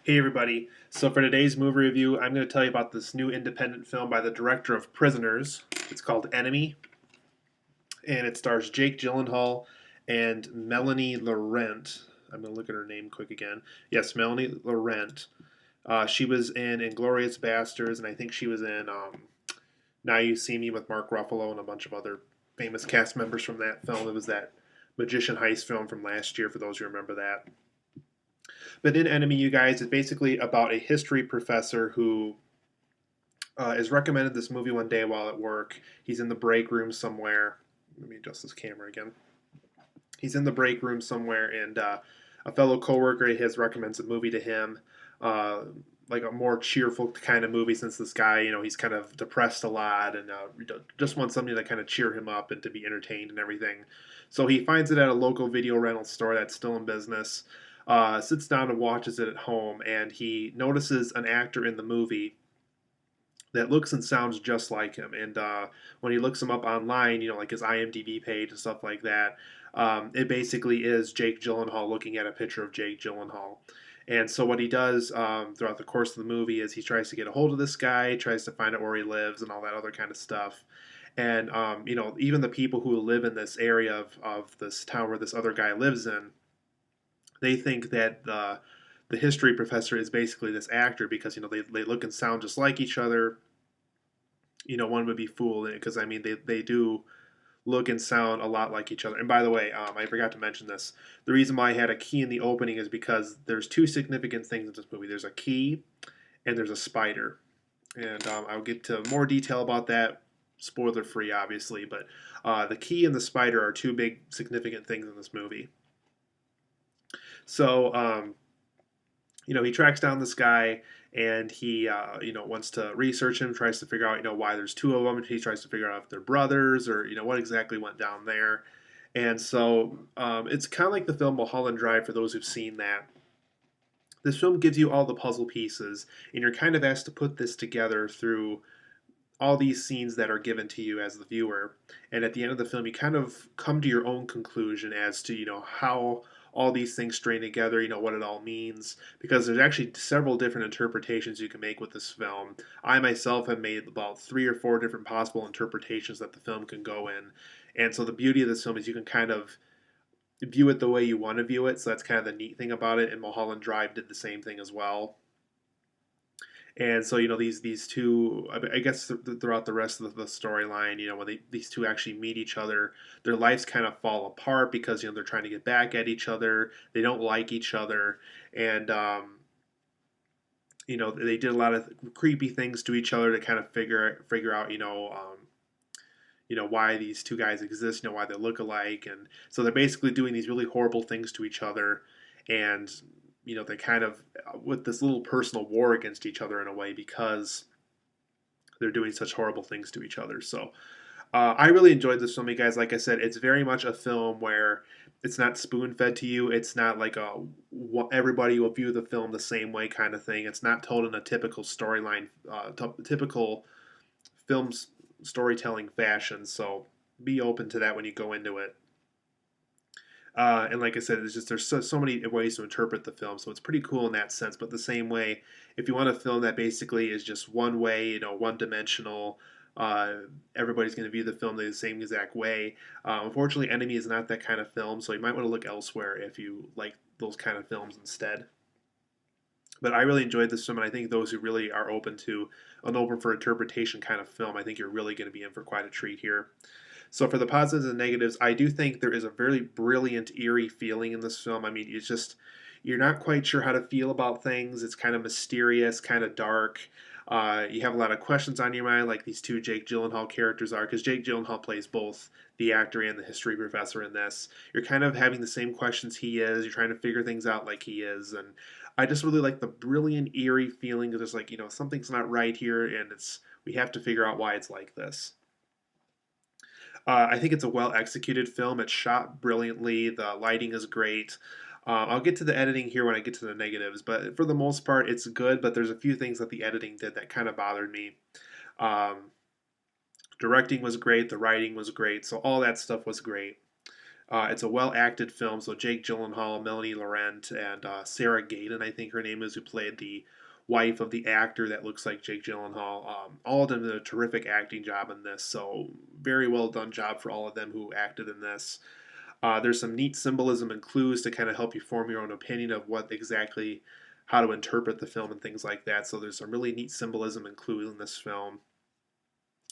Hey everybody. So for today's movie review, I'm going to tell you about this new independent film by the director of Prisoners. It's called Enemy, and it stars Jake Gyllenhaal and Melanie Laurent. I'm going to look at her name quick again. Yes, Melanie Laurent. She was in Inglorious Bastards, and I think she was in Now You See Me with Mark Ruffalo and a bunch of other famous cast members from that film. It was that magician heist film from last year, for those who remember that. But in Enemy, you guys, it's basically about a history professor who is recommended this movie one day while at work. He's in the break room somewhere. Let me adjust this camera again. He's in the break room somewhere, and a fellow coworker of his recommends a movie to him, uh, like a more cheerful kind of movie. Since this guy, he's kind of depressed a lot, and just wants something to kind of cheer him up and to be entertained and everything. So he finds it at a local video rental store that's still in business. Sits down and watches it at home, and he notices an actor in the movie that looks and sounds just like him. And when he looks him up online, like his IMDb page and stuff like that, it basically is Jake Gyllenhaal looking at a picture of Jake Gyllenhaal. And so what he does throughout the course of the movie is he tries to get a hold of this guy, tries to find out where he lives, and all that other kind of stuff. And even the people who live in this area of this town where this other guy lives in, they think that the history professor is basically this actor because they look and sound just like each other. One would be fooled because I mean they do look and sound a lot like each other. And by the way, I forgot to mention this. The reason why I had a key in the opening is because there's two significant things in this movie. There's a key and there's a spider, and I'll get to more detail about that. Spoiler free, obviously, but the key and the spider are two big significant things in this movie. So he tracks down this guy and he wants to research him, tries to figure out why there's two of them. He tries to figure out if they're brothers or what exactly went down there. And so it's kind of like the film Mulholland Drive for those who've seen that. This film gives you all the puzzle pieces, and you're kind of asked to put this together through all these scenes that are given to you as the viewer. And at the end of the film, you kind of come to your own conclusion as to, how all these things strain together, what it all means, because there's actually several different interpretations you can make with this film. I myself have made about 3 or 4 different possible interpretations that the film can go in. And so the beauty of this film is you can kind of view it the way you want to view it. So that's kind of the neat thing about it. And Mulholland Drive did the same thing as well. And so these two, I guess throughout the rest of the storyline, when these two actually meet each other, their lives kind of fall apart because they're trying to get back at each other. They don't like each other, and they did a lot of creepy things to each other to kind of figure out why these two guys exist, why they look alike, and so they're basically doing these really horrible things to each other, and they kind of with this little personal war against each other in a way because they're doing such horrible things to each other. So I really enjoyed this film, you guys. Like I said, it's very much a film where it's not spoon fed to you. It's not like everybody will view the film the same way kind of thing. It's not told in a typical storyline, typical film storytelling fashion. So be open to that when you go into it. And like I said, there's so many ways to interpret the film, so it's pretty cool in that sense. But the same way, if you want a film that basically is just one way, one dimensional, uh, everybody's going to view the film the same exact way. Unfortunately, Enemy is not that kind of film, so you might want to look elsewhere if you like those kind of films instead. But I really enjoyed this film, and I think those who really are open to an open for interpretation kind of film, I think you're really going to be in for quite a treat here. So for the positives and negatives, I do think there is a very brilliant, eerie feeling in this film. I mean, it's just you're not quite sure how to feel about things. It's kind of mysterious, kind of dark. You have a lot of questions on your mind, like these two Jake Gyllenhaal characters are, because Jake Gyllenhaal plays both the actor and the history professor in this. You're kind of having the same questions he is. You're trying to figure things out like he is, and I just really like the brilliant, eerie feeling of just like something's not right here, and we have to figure out why it's like this. I think it's a well executed film. It's shot brilliantly. The lighting is great. I'll get to the editing here when I get to the negatives, but for the most part, it's good. But there's a few things that the editing did that kind of bothered me. Um, Directing was great. The writing was great. So all that stuff was great. It's a well-acted film, so Jake Gyllenhaal, Melanie Laurent, and Sarah Gadon, I think her name is, who played the wife of the actor that looks like Jake Gyllenhaal. All of them did a terrific acting job in this, so very well done job for all of them who acted in this. There's some neat symbolism and clues to kind of help you form your own opinion of what exactly, how to interpret the film and things like that. So there's some really neat symbolism and clues in this film.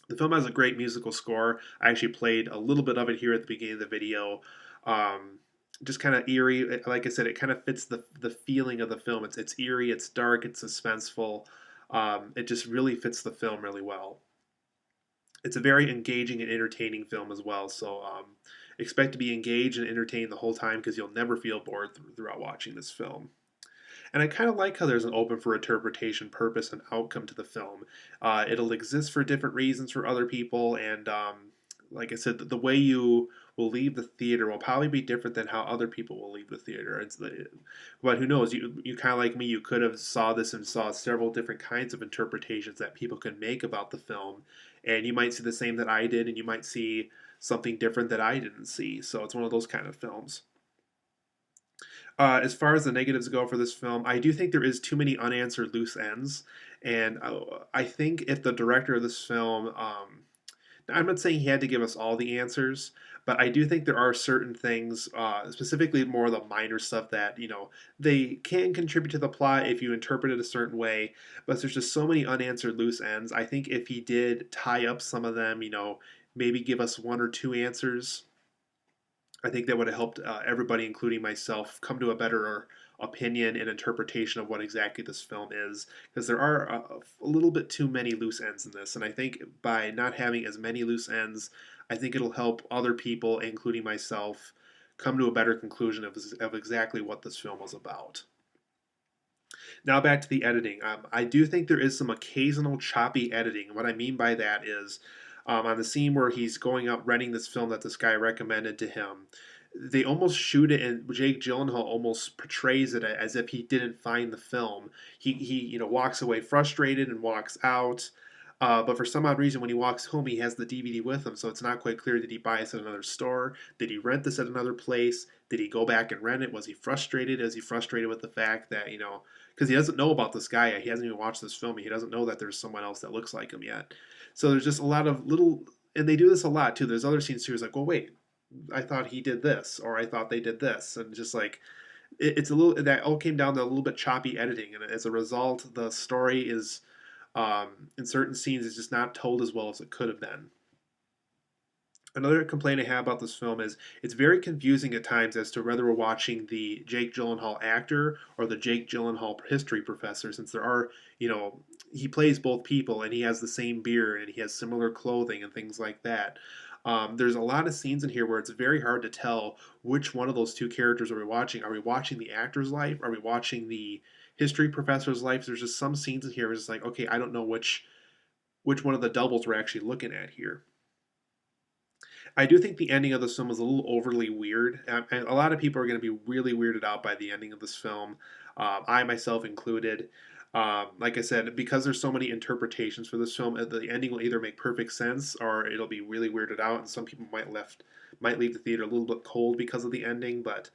The film has a great musical score. I actually played a little bit of it here at the beginning of the video. Um, just kind of eerie. Like I said, it kind of fits the feeling of the film. It's eerie, it's dark, it's suspenseful. It just really fits the film really well. It's a very engaging and entertaining film as well. So expect to be engaged and entertained the whole time because you'll never feel bored throughout watching this film. And I kind of like how there's an open for interpretation, purpose, and outcome to the film. It'll exist for different reasons for other people, and like I said, the way you will leave the theater will probably be different than how other people will leave the theater. But who knows? You kind of like me, you could have saw this and saw several different kinds of interpretations that people can make about the film, and you might see the same that I did, and you might see something different that I didn't see. So it's one of those kind of films. As far as the negatives go for this film, I do think there is too many unanswered loose ends, and I think if the director of this film, I'm not saying he had to give us all the answers, but I do think there are certain things, specifically more of the minor stuff that they can contribute to the plot if you interpret it a certain way. But there's just so many unanswered loose ends. I think if he did tie up some of them, maybe give us one or two answers, I think that would have helped everybody, including myself, come to a better opinion and interpretation of what exactly this film is. Because there are a little bit too many loose ends in this, and I think by not having as many loose ends, I think it'll help other people, including myself, come to a better conclusion of exactly what this film was about. Now back to the editing. I do think there is some occasional choppy editing. What I mean by that is on the scene where he's going out renting this film that this guy recommended to him, they almost shoot it, and Jake Gyllenhaal almost portrays it as if he didn't find the film. He walks away frustrated and walks out. But for some odd reason, when he walks home, he has the DVD with him, so it's not quite clear. Did he buy this at another store? Did he rent this at another place? Did he go back and rent it? Was he frustrated? Is he frustrated with the fact that, because he doesn't know about this guy yet. He hasn't even watched this film. He doesn't know that there's someone else that looks like him yet. So there's just a lot of little, and they do this a lot too. There's other scenes too. It's like, well, wait, I thought he did this, or I thought they did this, and just like it's a little that all came down to a little bit choppy editing, and as a result, the story is in certain scenes is just not told as well as it could have been. Another complaint I have about this film is it's very confusing at times as to whether we're watching the Jake Gyllenhaal actor or the Jake Gyllenhaal history professor, since there are, he plays both people and he has the same beard and he has similar clothing and things like that. There's a lot of scenes in here where it's very hard to tell which one of those two characters are we watching. Are we watching the actor's life? Are we watching the history professor's life? There's just some scenes in here where it's like, okay, I don't know which one of the doubles we're actually looking at here. I do think the ending of this film is a little overly weird. And a lot of people are going to be really weirded out by the ending of this film, I myself included. Like I said, because there's so many interpretations for this film, the ending will either make perfect sense or it'll be really weirded out, and some people might leave the theater a little bit cold because of the ending. But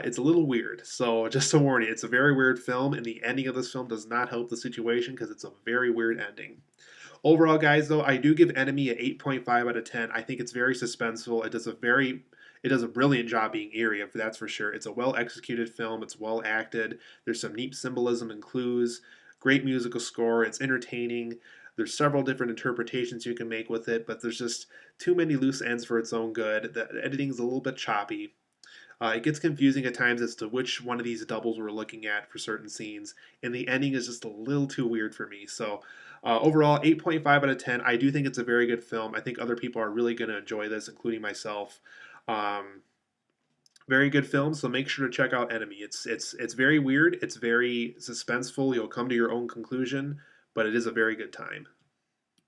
it's a little weird. So just to warn you, it's a very weird film, and the ending of this film does not help the situation because it's a very weird ending. Overall, guys, though, I do give Enemy an 8.5 out of 10. I think it's very suspenseful. It does a brilliant job being eerie, that's for sure. It's a well executed film. It's well acted. There's some neat symbolism and clues. Great musical score. It's entertaining. There's several different interpretations you can make with it, but there's just too many loose ends for its own good. The editing's a little bit choppy. It gets confusing at times as to which one of these doubles we're looking at for certain scenes, and the ending is just a little too weird for me. So, overall, 8.5 out of 10. I do think it's a very good film. I think other people are really going to enjoy this, including myself. Um, Very good film, so make sure to check out Enemy. It's very weird. It's very suspenseful. You'll come to your own conclusion, but it is a very good time.